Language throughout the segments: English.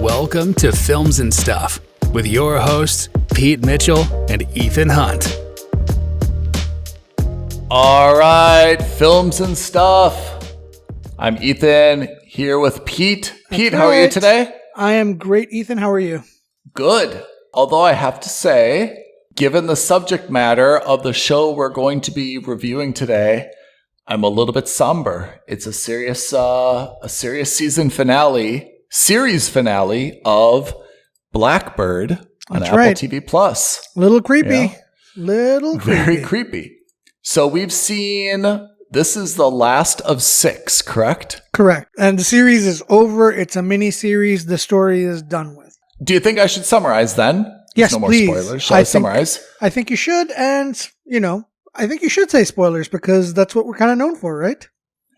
Welcome to Films and Stuff with your hosts, Pete Mitchell and Ethan Hunt. All right, Films and Stuff. I'm Ethan here with Pete. Pete, how are you today? I am great, Ethan. How are you? Good. Although I have to say, given the subject matter of the show we're going to be reviewing today, I'm a little bit somber. It's a serious series finale of Blackbird on That's Apple right. TV Plus. Little creepy. Yeah. Little creepy. Very creepy. So we've seen, this is the last of 6, correct? Correct. And the series is over. It's a mini series. The story is done with. Do you think I should summarize then? Yes, no more please. spoilers. Shall I summarize? I think you should. And, I think you should say spoilers because that's what we're kind of known for, right?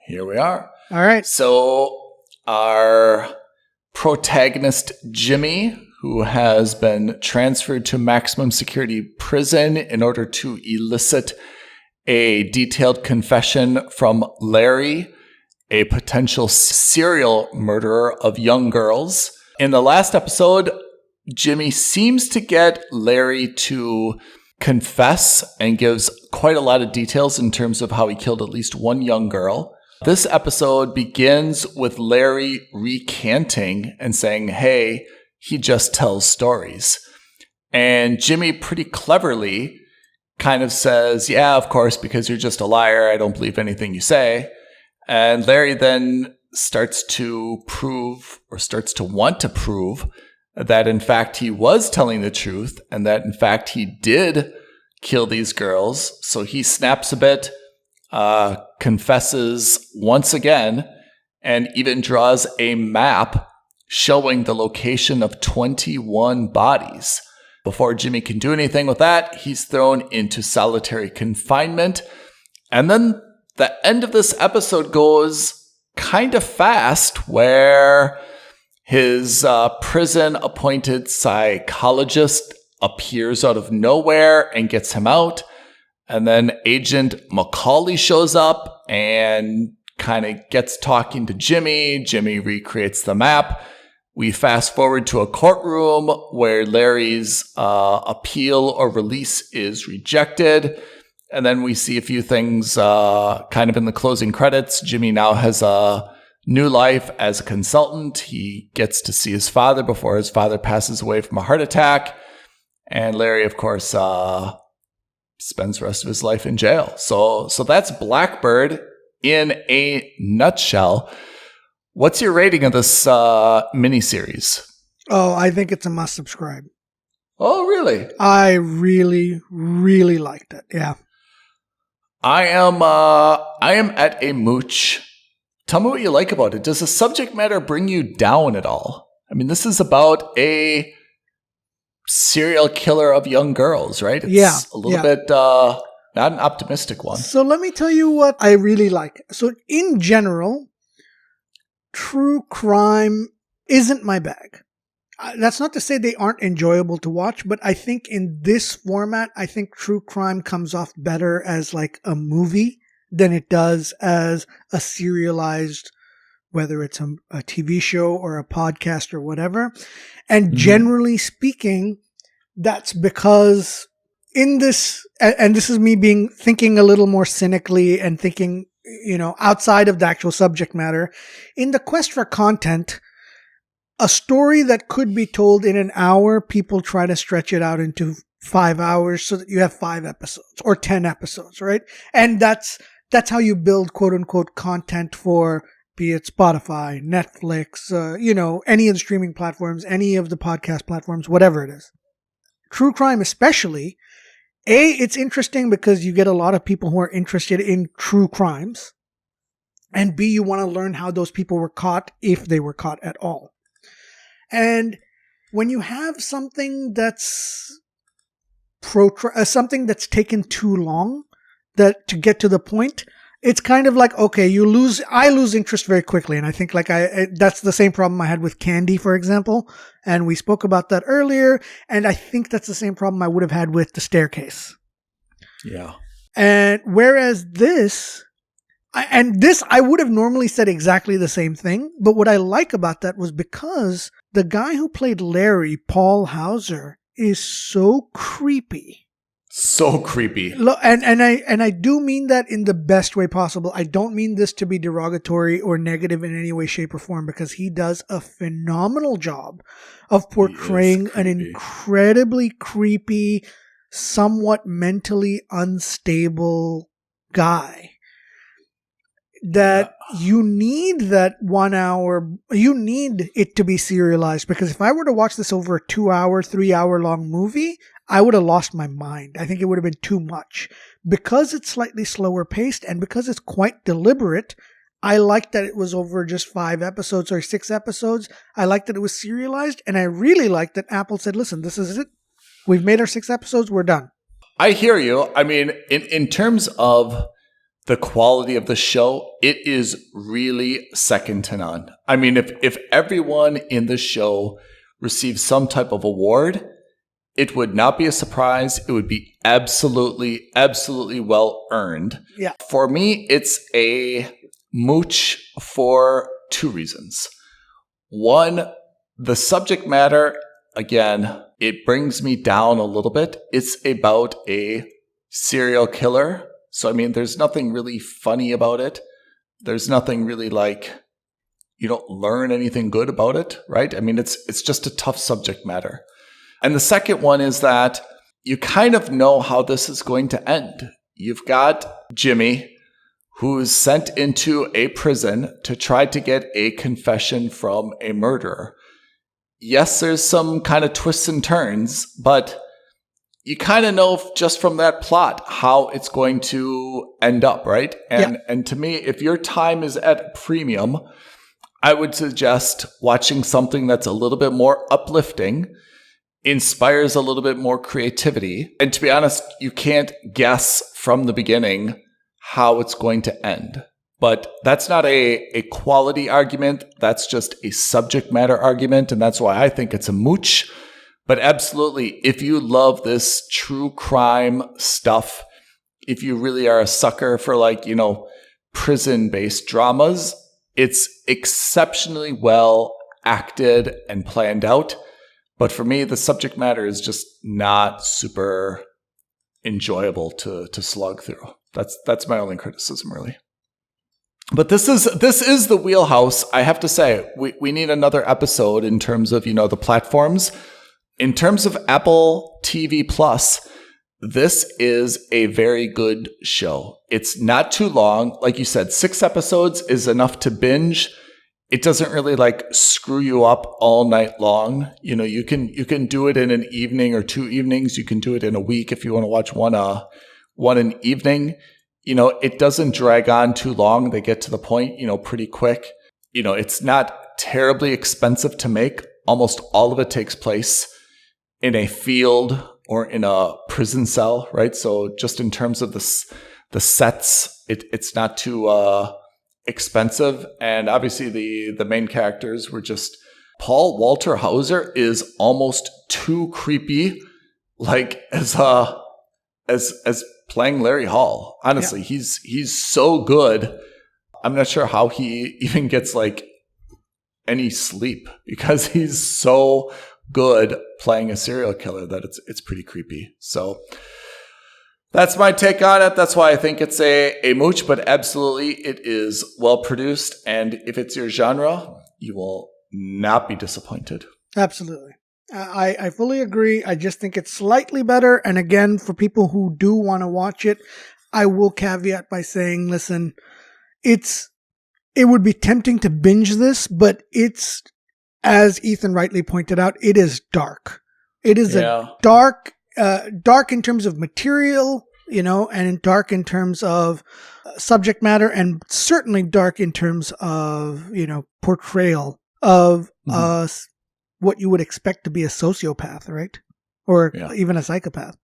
Here we are. All right. So our protagonist, Jimmy, who has been transferred to maximum security prison in order to elicit a detailed confession from Larry, a potential serial murderer of young girls. In the last episode, Jimmy seems to get Larry to confess and gives quite a lot of details in terms of how he killed at least one young girl. This episode begins with Larry recanting and saying, hey, he just tells stories. And Jimmy pretty cleverly kind of says, yeah, of course, because you're just a liar. I don't believe anything you say. And Larry then starts to want to prove that in fact he was telling the truth and that in fact he did kill these girls. So he snaps a bit, confesses once again, and even draws a map showing the location of 21 bodies. Before Jimmy can do anything with that, he's thrown into solitary confinement. And then the end of this episode goes kind of fast, where his prison-appointed psychologist appears out of nowhere and gets him out. And then Agent Macaulay shows up and kind of gets talking to Jimmy. Jimmy recreates the map. We fast forward to a courtroom where Larry's appeal or release is rejected. And then we see a few things kind of in the closing credits. Jimmy now has a new life as a consultant. He gets to see his father before his father passes away from a heart attack. And Larry, of course, spends the rest of his life in jail. So that's Blackbird in a nutshell. What's your rating of this miniseries? Oh, I think it's a must subscribe. Oh, really? I really, really liked it. Yeah. I am at a mooch. Tell me what you like about it. Does the subject matter bring you down at all? I mean, this is about a serial killer of young girls, right? It's a little bit not an optimistic one. So let me tell you what I really like. So in general, true crime isn't my bag. That's not to say they aren't enjoyable to watch, but I think in this format, I think true crime comes off better as like a movie than it does as a serialized, whether it's a TV show or a podcast or whatever. And generally speaking, that's because in this, and this is me thinking a little more cynically and thinking, outside of the actual subject matter, in the quest for content, a story that could be told in an hour, people try to stretch it out into 5 hours so that you have 5 episodes or 10 episodes, right? And that's how you build quote unquote content for, be it Spotify, Netflix, any of the streaming platforms, any of the podcast platforms, whatever it is. True crime especially, A, it's interesting because you get a lot of people who are interested in true crimes. And B, you want to learn how those people were caught, if they were caught at all. And when you have something that's something that's taken too long to get to the point, it's kind of like, okay, I lose interest very quickly. And I think that's the same problem I had with Candy, for example. And we spoke about that earlier. And I think that's the same problem I would have had with The Staircase. Yeah. And whereas this, And this, I would have normally said exactly the same thing. But what I like about that was because the guy who played Larry, Paul Hauser, is so creepy. So creepy. And I do mean that in the best way possible. I don't mean this to be derogatory or negative in any way, shape, or form, because he does a phenomenal job of portraying an incredibly creepy, somewhat mentally unstable guy. That you need that 1 hour, you need it to be serialized, because if I were to watch this over a 2 hour, 3 hour long movie, I would have lost my mind. I think it would have been too much. Because it's slightly slower paced and because it's quite deliberate, I like that it was over just 5 episodes or 6 episodes. I like that it was serialized, and I really like that Apple said, listen, this is it. We've made our 6 episodes, we're done. I hear you. I mean, in terms of the quality of the show, it is really second to none. I mean, if everyone in the show receives some type of award, it would not be a surprise. It would be absolutely, absolutely well earned. Yeah. For me, it's a mooch for 2 reasons. One, the subject matter, again, it brings me down a little bit. It's about a serial killer. So, I mean, there's nothing really funny about it. There's nothing really like, you don't learn anything good about it, right? I mean, it's just a tough subject matter. And the second one is that you kind of know how this is going to end. You've got Jimmy, who's sent into a prison to try to get a confession from a murderer. Yes, there's some kind of twists and turns, but you kind of know just from that plot how it's going to end up, right? And to me, if your time is at a premium, I would suggest watching something that's a little bit more uplifting, inspires a little bit more creativity. And to be honest, you can't guess from the beginning how it's going to end. But that's not a quality argument. That's just a subject matter argument. And that's why I think it's a mooch. But absolutely, if you love this true crime stuff, if you really are a sucker for prison-based dramas, it's exceptionally well acted and planned out. But for me, the subject matter is just not super enjoyable to slog through. That's my only criticism, really. But this is the wheelhouse. I have to say, we need another episode in terms of the platforms. In terms of Apple TV Plus, this is a very good show. It's not too long. Like you said, 6 episodes is enough to binge. It doesn't really screw you up all night long. You can do it in an evening or 2 evenings. You can do it in a week if you want to watch one an evening. It doesn't drag on too long. They get to the point, pretty quick. It's not terribly expensive to make. Almost all of it takes place in a field or in a prison cell, right? So just in terms of the sets, it's not too expensive. And obviously the main characters were just Paul Walter Hauser is almost too creepy, as playing Larry Hall. Honestly, he's so good. I'm not sure how he even gets any sleep, because he's so good playing a serial killer that it's pretty creepy. So that's my take on it. That's why I think it's a mooch, but absolutely it is well produced. And if it's your genre, you will not be disappointed. Absolutely. I fully agree. I just think it's slightly better. And again, for people who do want to watch it, I will caveat by saying, listen, it would be tempting to binge this, but it's, as Ethan rightly pointed out, it is dark. It is a dark in terms of material, and dark in terms of subject matter, and certainly dark in terms of, portrayal of what you would expect to be a sociopath, right? Or even a psychopath.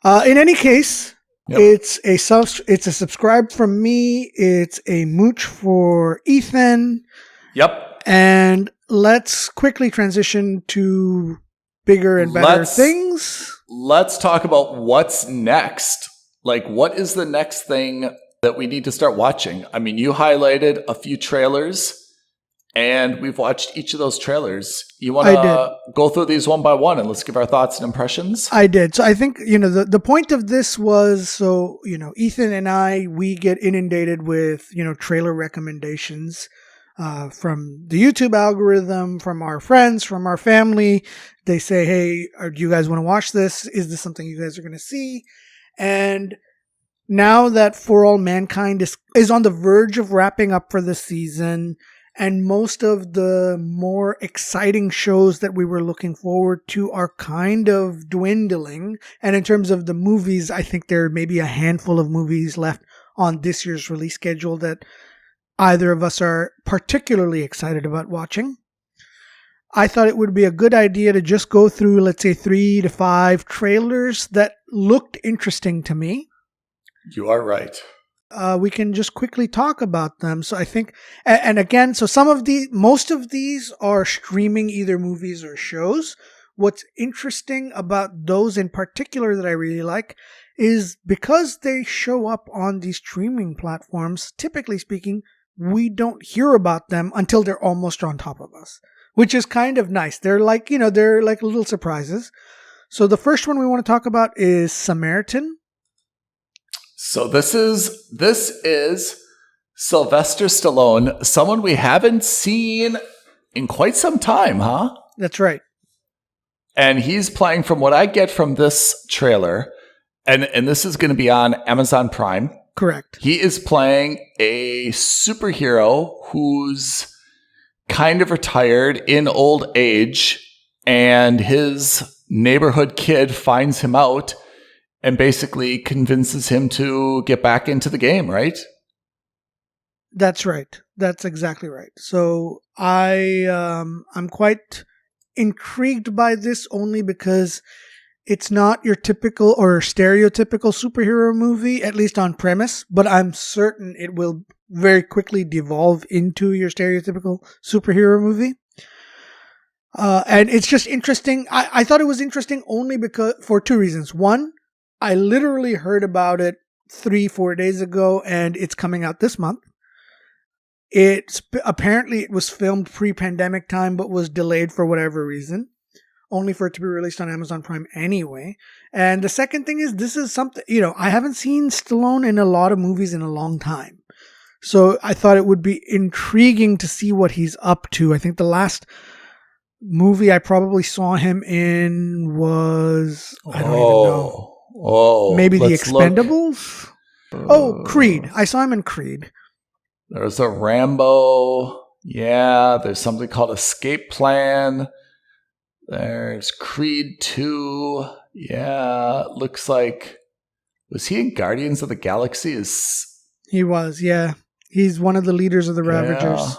In any case, it's a subscribe from me. It's a mooch for Ethan. Yep. And let's quickly transition to bigger and better things. Let's talk about what's next. What is the next thing that we need to start watching. I mean, you highlighted a few trailers, and we've watched each of those trailers. You want to go through these one by one, and let's give our thoughts and impressions? I did. So I think, the point of this was, Ethan and I, we get inundated with, trailer recommendations from the YouTube algorithm, from our friends, from our family. They say, hey, do you guys want to watch this? Is this something you guys are going to see? And now that For All Mankind is on the verge of wrapping up for the season, and most of the more exciting shows that we were looking forward to are kind of dwindling. And in terms of the movies, I think there may be a handful of movies left on this year's release schedule that either of us are particularly excited about watching. I thought it would be a good idea to just go through, let's say, 3 to 5 trailers that looked interesting to me. You are right. We can just quickly talk about them. So I think, and again, so most of these are streaming either movies or shows. What's interesting about those in particular that I really like is because they show up on these streaming platforms, typically speaking, we don't hear about them until they're almost on top of us, which is kind of nice. They're like, they're like little surprises. So the first one we want to talk about is Samaritan. So this is Sylvester Stallone, someone we haven't seen in quite some time, huh? That's right. And he's playing, from what I get from this trailer, and this is going to be on Amazon Prime. Correct. He is playing a superhero who's kind of retired in old age, and his neighborhood kid finds him out and basically convinces him to get back into the game, right? That's right. That's exactly right. So I'm quite intrigued by this only because it's not your typical or stereotypical superhero movie, at least on premise, but I'm certain it will very quickly devolve into your stereotypical superhero movie. And it's just interesting. I thought it was interesting only for 2 reasons. One, I literally heard about it 3-4 days ago, and it's coming out this month. Apparently it was filmed pre-pandemic time, but was delayed for whatever reason, only for it to be released on Amazon Prime anyway. And the second thing is, this is something, I haven't seen Stallone in a lot of movies in a long time. So I thought it would be intriguing to see what he's up to. I think the last movie I probably saw him in was, I don't even know. Maybe The Expendables? Creed. I saw him in Creed. There's a Rambo. Yeah, there's something called Escape Plan. There's Creed 2. Yeah, looks like... Was he in Guardians of the Galaxy? He was, yeah. He's one of the leaders of the Ravagers.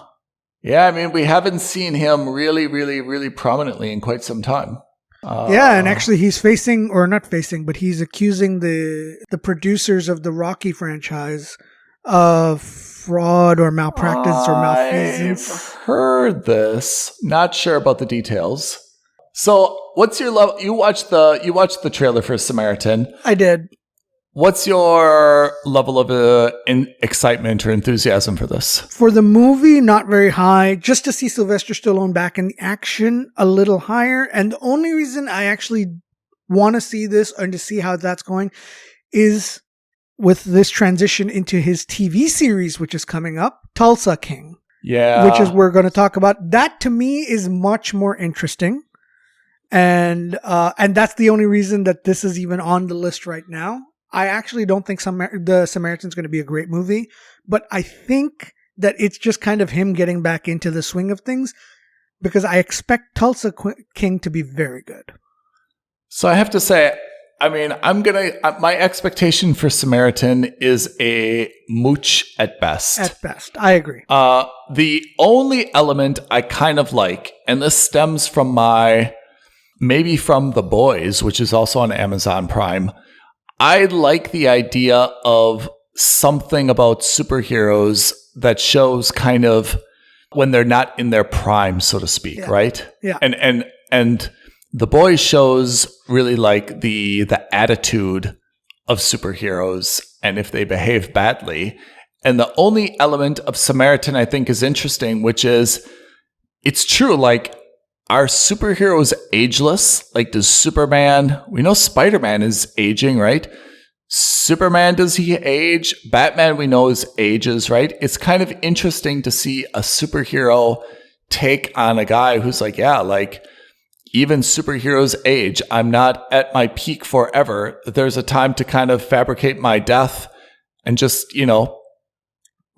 Yeah, I mean, we haven't seen him really, really, really prominently in quite some time. And actually he's but he's accusing the producers of the Rocky franchise of fraud or malpractice or malfeasance. I've heard this. Not sure about the details. So what's your level? You watched the trailer for Samaritan. I did. What's your level of excitement or enthusiasm for this? For the movie, not very high. Just to see Sylvester Stallone back in the action, a little higher. And the only reason I actually want to see this and to see how that's going is with this transition into his TV series, which is coming up, Tulsa King. Yeah. Which is we're going to talk about. That to me is much more interesting. And that's the only reason that this is even on the list right now. I actually don't think the Samaritan's going to be a great movie, but I think that it's just kind of him getting back into the swing of things because I expect Tulsa King to be very good. So I have to say, I mean, my expectation for Samaritan is a mooch at best. At best. I agree. The only element I kind of like, and this stems from maybe from The Boys, which is also on Amazon Prime. I like the idea of something about superheroes that shows kind of when they're not in their prime, so to speak, right? Yeah. And The Boys shows really like the attitude of superheroes and if they behave badly. And the only element of Samaritan I think is interesting, which is it's true. Like, are superheroes ageless? Like, does Superman, we know Spider-Man is aging, right? Superman, does he age? Batman, we know is ages, right? It's kind of interesting to see a superhero take on a guy who's like, yeah, like, even superheroes age. I'm not at my peak forever. There's a time to kind of fabricate my death and just,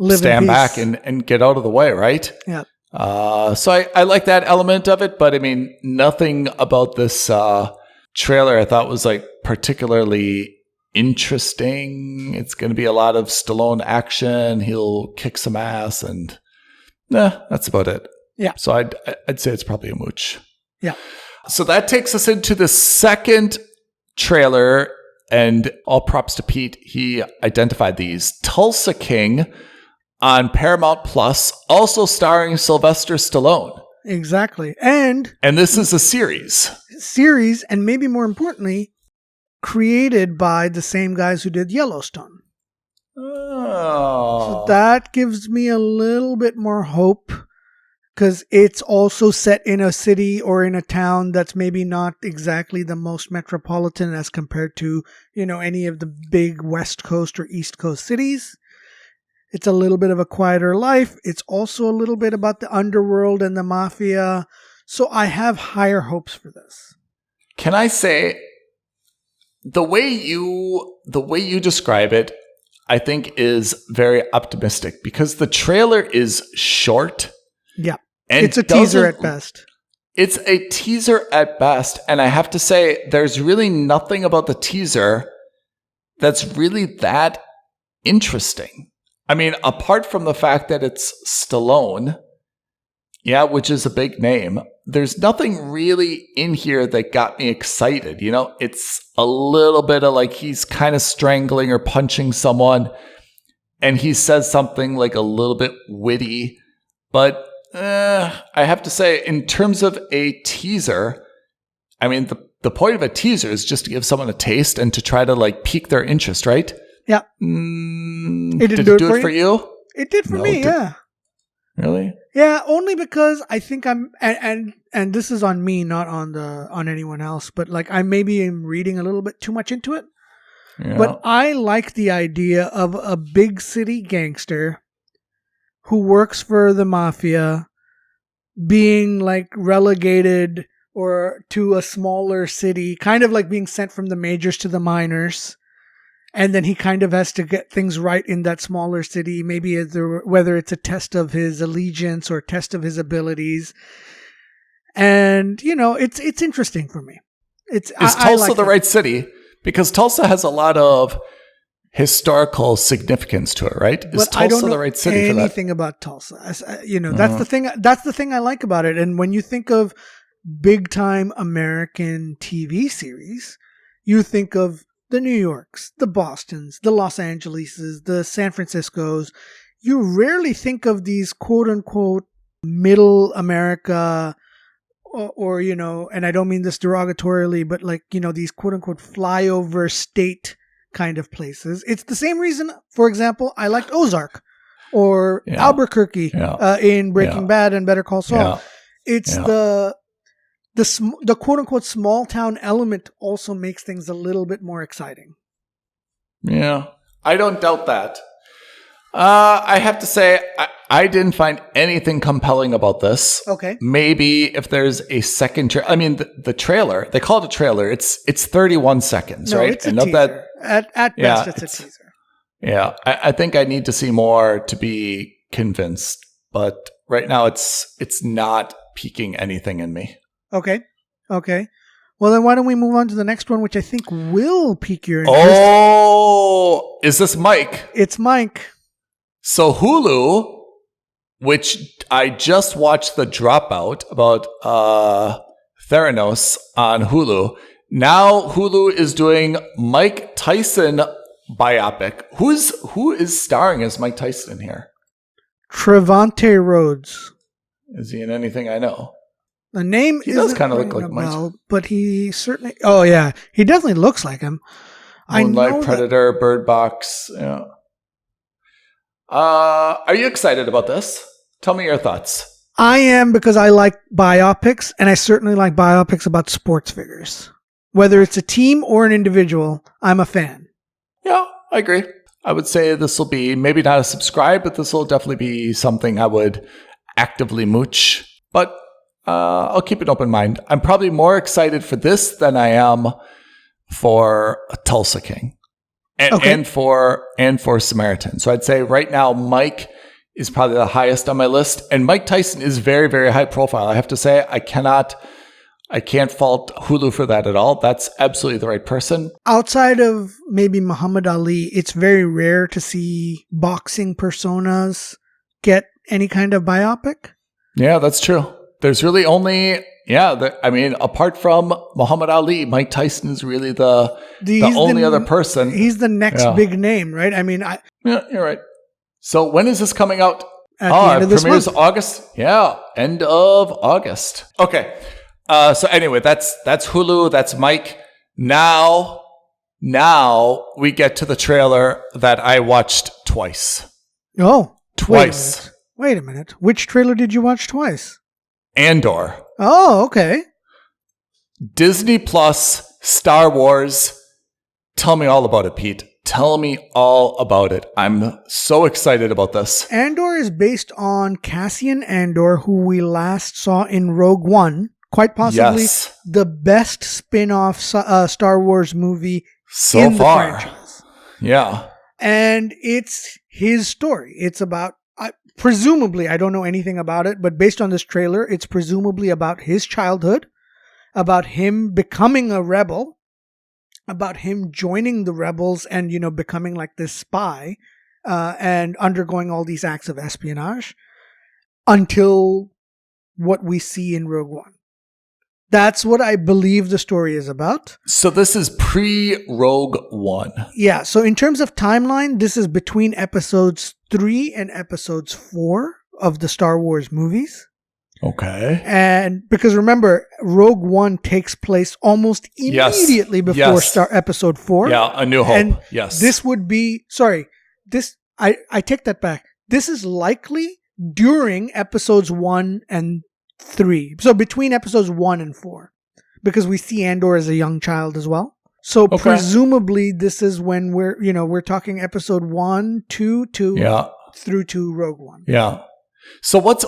stand back and get out of the way, right? Yeah. So I like that element of it, but I mean, nothing about this trailer I thought was like particularly interesting. It's going to be a lot of Stallone action. He'll kick some ass, and that's about it. Yeah. So I'd say it's probably a mooch. Yeah. So that takes us into the second trailer, and all props to Pete. He identified these. Tulsa King on Paramount Plus, also starring Sylvester Stallone. Exactly. And this is a series, and maybe more importantly, created by the same guys who did Yellowstone. Oh. So that gives me a little bit more hope, because it's also set in a city or in a town that's maybe not exactly the most metropolitan as compared to, any of the big West Coast or East Coast cities. It's a little bit of a quieter life. It's also a little bit about the underworld and the mafia. So I have higher hopes for this. Can I say, the way you describe it, I think is very optimistic, because the trailer is short. Yeah. And it's a teaser at best. It's a teaser at best. And I have to say, there's really nothing about the teaser that's really that interesting. I mean, apart from the fact that it's Stallone, which is a big name, there's nothing really in here that got me excited. It's a little bit of like he's kind of strangling or punching someone, and he says something like a little bit witty. But I have to say, in terms of a teaser, I mean, the point of a teaser is just to give someone a taste and to try to like pique their interest, right? Yeah. Did it do it for you? It did for me, yeah. Really? Yeah, only because I think I'm, and this is on me, not on anyone else, but like I maybe am reading a little bit too much into it. Yeah. But I like the idea of a big city gangster who works for the mafia being like relegated or to a smaller city, kind of like being sent from the majors to the minors. And then he kind of has to get things right in that smaller city, maybe whether it's a test of his allegiance or a test of his abilities. And, it's interesting for me. Is Tulsa the right city? Because Tulsa has a lot of historical significance to it, right? Is Tulsa the right city for that? Anything about Tulsa. That's the thing. That's the thing I like about it. And when you think of big time American TV series, you think of the New Yorks, the Bostons, the Los Angeleses, the San Franciscos. You rarely think of these quote unquote middle America or and I don't mean this derogatorily, but like, these quote unquote flyover state kind of places. It's the same reason, for example, I liked Ozark or Albuquerque in Breaking Bad and Better Call Saul. It's the quote unquote small town element also makes things a little bit more exciting. Yeah, I don't doubt that. I have to say, I didn't find anything compelling about this. Okay. Maybe if there's a second I mean, the trailer, they call it a trailer. It's 31 seconds, right? It's a teaser. At best, it's a teaser. Yeah, I think I need to see more to be convinced. But right now, it's not piquing anything in me. Okay. Well, then why don't we move on to the next one, which I think will pique your interest. Oh, is this Mike? It's Mike. So Hulu, which I just watched the Dropout about Theranos on Hulu. Now Hulu is doing Mike Tyson biopic. Who is starring as Mike Tyson here? Trevante Rhodes. Is he in anything I know? The name he does kind of look like Mike, but he certainly. Oh yeah, he definitely looks like him. Moonlight, Predator, Bird Box. Yeah. Are you excited about this? Tell me your thoughts. I am, because I like biopics, and I certainly like biopics about sports figures. Whether it's a team or an individual, I'm a fan. Yeah, I agree. I would say this will be maybe not a subscribe, but this will definitely be something I would actively mooch. But I'll keep an open mind. I'm probably more excited for this than I am for Tulsa King and for Samaritan. So I'd say right now, Mike is probably the highest on my list. And Mike Tyson is very, very high profile. I have to say, I can't fault Hulu for that at all. That's absolutely the right person. Outside of maybe Muhammad Ali, it's very rare to see boxing personas get any kind of biopic. Yeah, that's true. There's really only, apart from Muhammad Ali, Mike Tyson is really the only other person. He's the next big name, right? Yeah, you're right. So when is this coming out? At the end of this premieres month. August. Yeah, end of August. Okay. So anyway, that's Hulu. That's Mike. Now we get to the trailer that I watched twice. Oh, twice. Wait a minute. Which trailer did you watch twice? Andor. Oh, okay. Disney Plus, Star Wars. Tell me all about it, Pete. Tell me all about it. I'm so excited about this. Andor is based on Cassian Andor, who we last saw in Rogue One. Quite possibly the best spin-off Star Wars movie so far. The franchise. Yeah. And it's his story. It's about, presumably, I don't know anything about it, but based on this trailer, it's presumably about his childhood, about him becoming a rebel, about him joining the rebels and, becoming like this spy and undergoing all these acts of espionage until what we see in Rogue One. That's what I believe the story is about. So this is pre-Rogue One. Yeah. So in terms of timeline, this is between episodes 3 and episodes 4 of the Star Wars movies. Okay. And because remember, Rogue One takes place almost immediately before episode 4. Yeah, A New Hope. And yes. This would be, I take that back. This is likely during episodes 1 and 3. So between episodes 1 and 4. Because we see Andor as a young child as well. So presumably this is when we're talking episode 1, 2, through to Rogue One. Yeah. So what's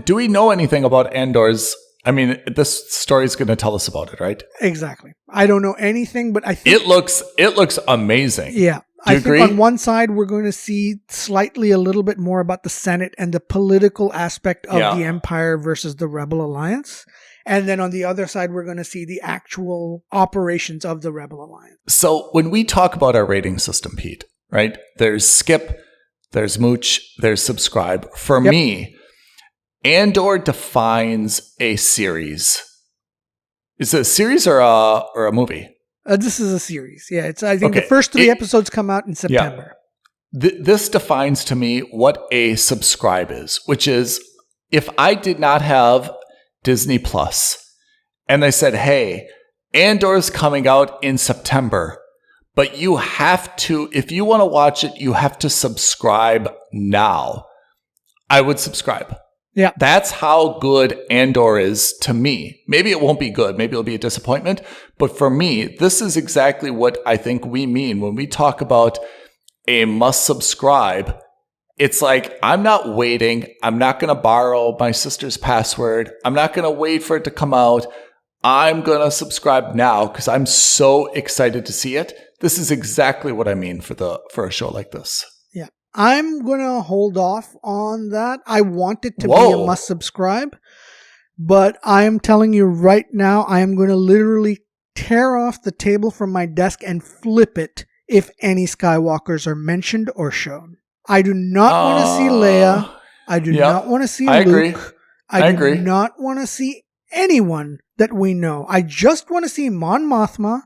do we know anything about Andor's? I mean, this story is going to tell us about it, right? Exactly. I don't know anything, but I think it looks amazing. Yeah. Do you agree? Think on one side, we're going to see slightly a little bit more about the Senate and the political aspect of the Empire versus the Rebel Alliance. And then on the other side, we're going to see the actual operations of the Rebel Alliance. So when we talk about our rating system, Pete, right? There's skip, there's mooch, there's subscribe. For me, Andor defines a series. Is it a series or a movie? This is a series. Yeah, I think the first 3 episodes come out in September. Yeah. This defines to me what a subscribe is, which is if I did not have Disney Plus and they said, hey, Andor's coming out in September, but you have to, if you want to watch it, you have to subscribe now. I would subscribe. Yeah. That's how good Andor is to me. Maybe it won't be good. Maybe it'll be a disappointment. But for me, this is exactly what I think we mean when we talk about a must subscribe. It's like, I'm not waiting. I'm not going to borrow my sister's password. I'm not going to wait for it to come out. I'm going to subscribe now because I'm so excited to see it. This is exactly what I mean for a show like this. Yeah. I'm going to hold off on that. I want it to be a must subscribe, but I am telling you right now, I am going to literally tear off the table from my desk and flip it if any Skywalkers are mentioned or shown. I do not want to see Leia. I do not want to see Luke. Agree. I agree. Do not want to see anyone that we know. I just want to see Mon Mothma.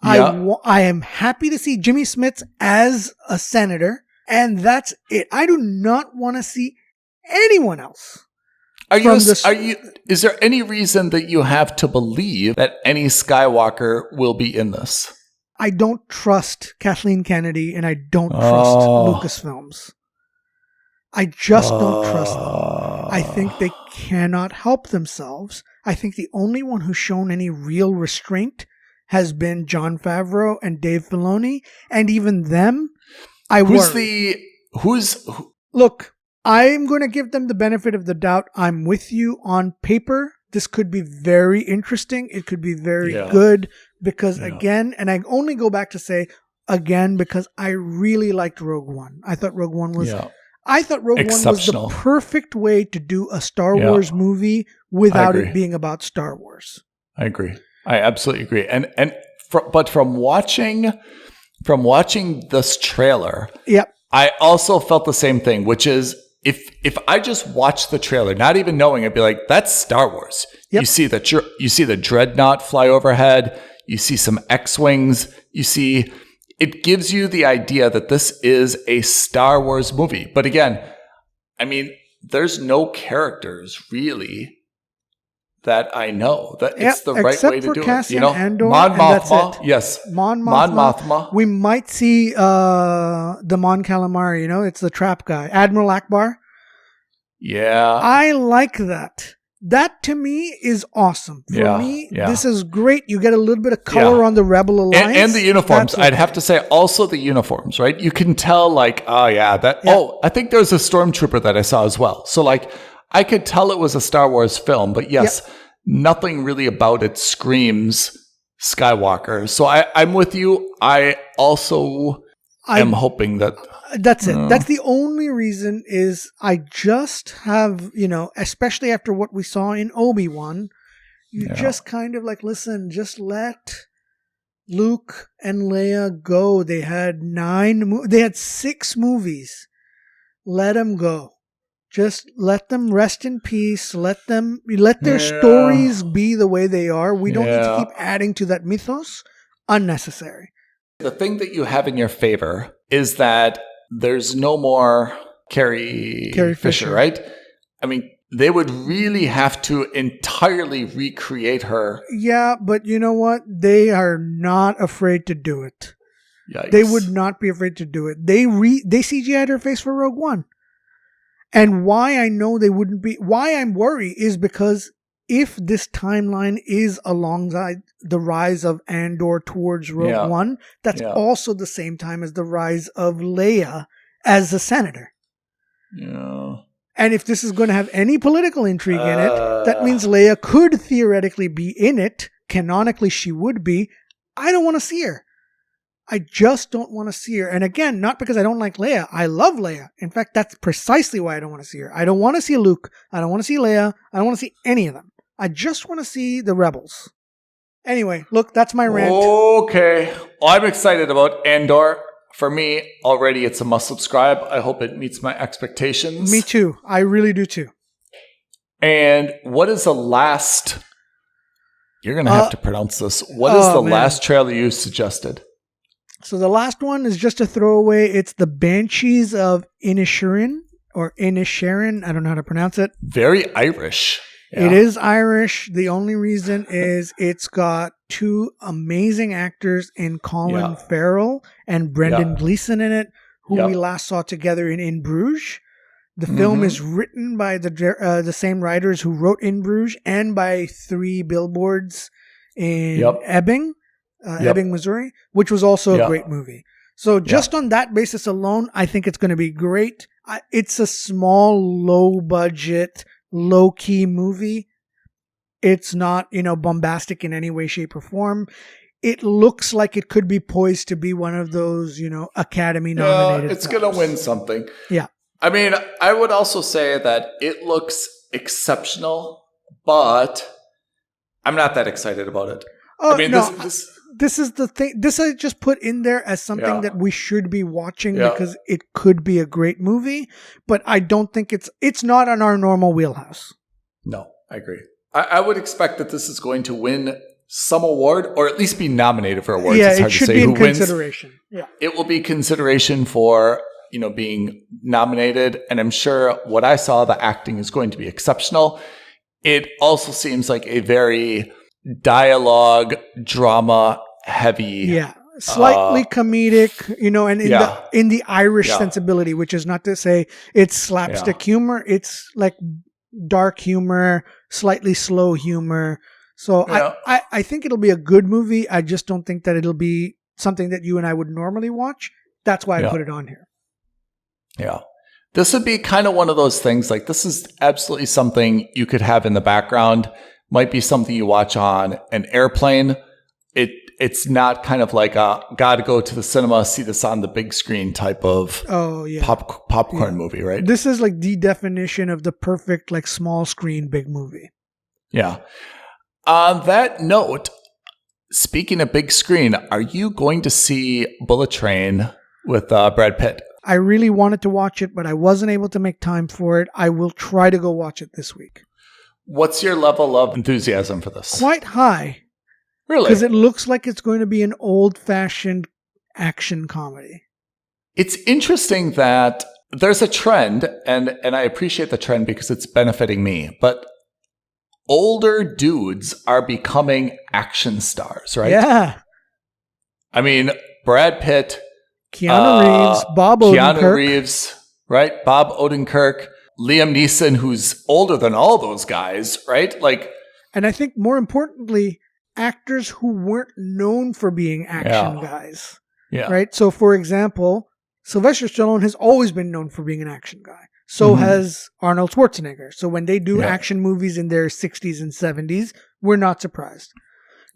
Yeah. I am happy to see Jimmy Smits as a senator, and that's it. I do not want to see anyone else. Is there any reason that you have to believe that any Skywalker will be in this? I don't trust Kathleen Kennedy and I don't trust Lucasfilms. I just don't trust them. I think they cannot help themselves. I think the only one who's shown any real restraint has been Jon Favreau and Dave Filoni. And even them, Look, I'm going to give them the benefit of the doubt. I'm with you on paper. This could be very interesting. It could be very good because again, and I only go back to say again because I really liked Rogue One. I thought Rogue One was the perfect way to do a Star Wars movie without it being about Star Wars. I agree. I absolutely agree. But from watching this trailer, I also felt the same thing, which is if I just watched the trailer, not even knowing, I'd be like, that's Star Wars. Yep. You see the Dreadnought fly overhead. You see some X-Wings. It gives you the idea that this is a Star Wars movie. But again, I mean, there's no characters really that I know that it's the right way to do it. Andor, Mon Mothma, yes. Mon Mothma. We might see the Mon Calamari, it's the trap guy. Admiral Akbar. Yeah. I like that. That to me is awesome. For me, this is great. You get a little bit of color on the Rebel Alliance. And the uniforms. I'd have to say also the uniforms, right? You can tell I think there's a stormtrooper that I saw as well. So I could tell it was a Star Wars film, but nothing really about it screams Skywalker. So I'm with you. I also am hoping that... That's it. That's the only reason is I just have, especially after what we saw in Obi-Wan, just kind of listen, just let Luke and Leia go. They had 6 movies. Let them go. Just let them rest in peace. Let their stories be the way they are. We don't need to keep adding to that mythos. Unnecessary. The thing that you have in your favor is that there's no more Carrie Fisher, right? I mean, they would really have to entirely recreate her. Yeah, but you know what? They are not afraid to do it. Yikes. They would not be afraid to do it. They CGI'd her face for Rogue One. And why I know they wouldn't be, why I'm worried is because if this timeline is alongside the rise of Andor towards Rogue One, that's also the same time as the rise of Leia as a senator. Yeah. And if this is going to have any political intrigue in it, that means Leia could theoretically be in it. Canonically, she would be. I don't want to see her. I just don't want to see her. And again, not because I don't like Leia. I love Leia. In fact, that's precisely why I don't want to see her. I don't want to see Luke. I don't want to see Leia. I don't want to see any of them. I just want to see the rebels. Anyway, look, that's my rant. Okay. Well, I'm excited about Andor. For me, already it's a must subscribe. I hope it meets my expectations. Me too. I really do too. And what is the last... You're going to have to pronounce this. What is the last trailer you suggested? So the last one is just a throwaway. It's the Banshees of Inisherin or Inisherin. I don't know how to pronounce it. Very Irish. Yeah. It is Irish. The only reason is it's got 2 amazing actors in Colin Farrell and Brendan Gleeson in it, who we last saw together in Bruges. The film is written by the same writers who wrote In Bruges and by 3 Billboards in Ebbing, Missouri, which was also a great movie. So just on that basis alone, I think it's going to be great. It's a small, low-budget, low-key movie. It's not, bombastic in any way, shape, or form. It looks like it could be poised to be one of those, Academy-nominated it's going to win something. Yeah. I mean, I would also say that it looks exceptional, but I'm not that excited about it. Oh, I mean, no. This is the thing. This I just put in there as something that we should be watching because it could be a great movie, but I don't think it's not on our normal wheelhouse. No, I agree. I would expect that this is going to win some award or at least be nominated for awards. Yeah, it's hard it should to say be in who wins. consideration. Yeah, it will be consideration for being nominated, and I'm sure what I saw, the acting is going to be exceptional. It also seems like a very dialogue, drama heavy slightly comedic, you know, and in the Irish sensibility, which is not to say it's slapstick humor. It's like dark humor, slightly slow humor. So I think it'll be a good movie. I just don't think that it'll be something that you and I would normally watch. That's why I put it on here. Yeah. This would be kind of one of those things, like this is absolutely something you could have in the background. Might be something you watch on an airplane. It's not kind of like a gotta go to the cinema, see this on the big screen type of popcorn movie, right? This is like the definition of the perfect like small screen big movie. Yeah. On that note, speaking of big screen, are you going to see Bullet Train with Brad Pitt? I really wanted to watch it, but I wasn't able to make time for it. I will try to go watch it this week. What's your level of enthusiasm for this? Quite high. Really? Because it looks like it's going to be an old-fashioned action comedy. It's interesting that there's a trend, and I appreciate the trend because it's benefiting me, but older dudes are becoming action stars, right? Yeah. I mean, Brad Pitt, Keanu Reeves, Bob Odenkirk. Right? Bob Odenkirk, Liam Neeson, who's older than all those guys, right? Like, and I think more importantly, actors who weren't known for being action guys. Yeah. Right? So, for example, Sylvester Stallone has always been known for being an action guy. So has Arnold Schwarzenegger. So when they do action movies in their 60s and 70s, we're not surprised.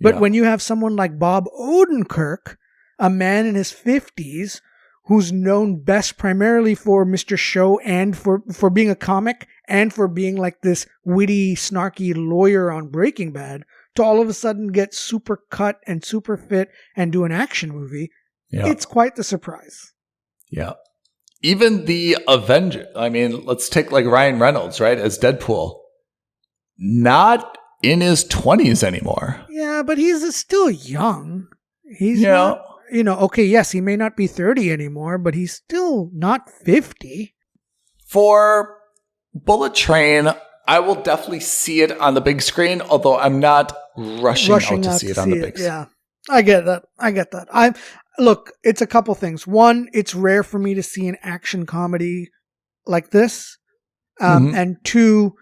But when you have someone like Bob Odenkirk, a man in his 50s, who's known best primarily for Mr. Show and for being a comic and for being like this witty, snarky lawyer on Breaking Bad, to all of a sudden get super cut and super fit and do an action movie, it's quite the surprise. Yeah. Even the Avenger, I mean, let's take like Ryan Reynolds, right, as Deadpool. Not in his 20s anymore. Yeah, but he's still young. He's not, you know, okay, yes, he may not be 30 anymore, but he's still not 50. For Bullet Train, I will definitely see it on the big screen, although I'm not rushing out to see it on the big screen. Yeah, I get that. Look, it's a couple things. One, it's rare for me to see an action comedy like this. And two,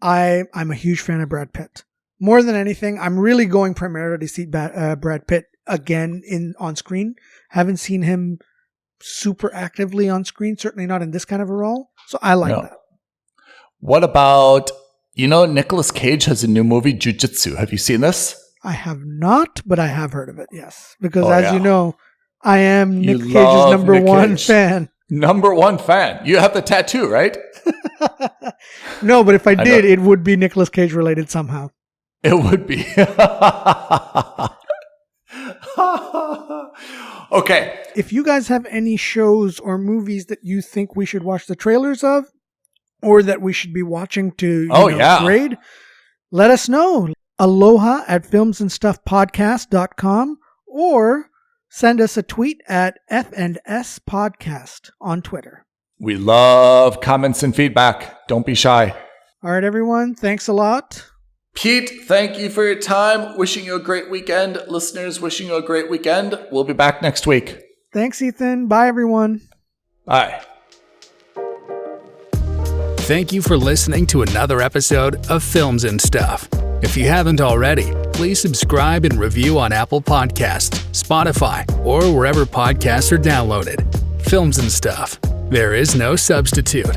I'm a huge fan of Brad Pitt. More than anything, I'm really going primarily to see Brad Pitt again on screen. Haven't seen him super actively on screen, certainly not in this kind of a role. So I like that. What about, Nicolas Cage has a new movie, Jiu-Jitsu. Have you seen this? I have not, but I have heard of it, yes. Because as you know, I am Nick Cage's number one fan. Number one fan. You have the tattoo, right? No, but if I did, it would be Nicolas Cage related somehow. It would be. Okay. If you guys have any shows or movies that you think we should watch the trailers of, or that we should be watching to grade, let us know. aloha@filmsandstuffpodcast.com or send us a tweet at F&S Podcast on Twitter. We love comments and feedback. Don't be shy. All right, everyone. Thanks a lot. Pete, thank you for your time. Wishing you a great weekend. Listeners, wishing you a great weekend. We'll be back next week. Thanks, Ethan. Bye, everyone. Bye. Thank you for listening to another episode of Films and Stuff. If you haven't already, please subscribe and review on Apple Podcasts, Spotify, or wherever podcasts are downloaded. Films and Stuff. There is no substitute.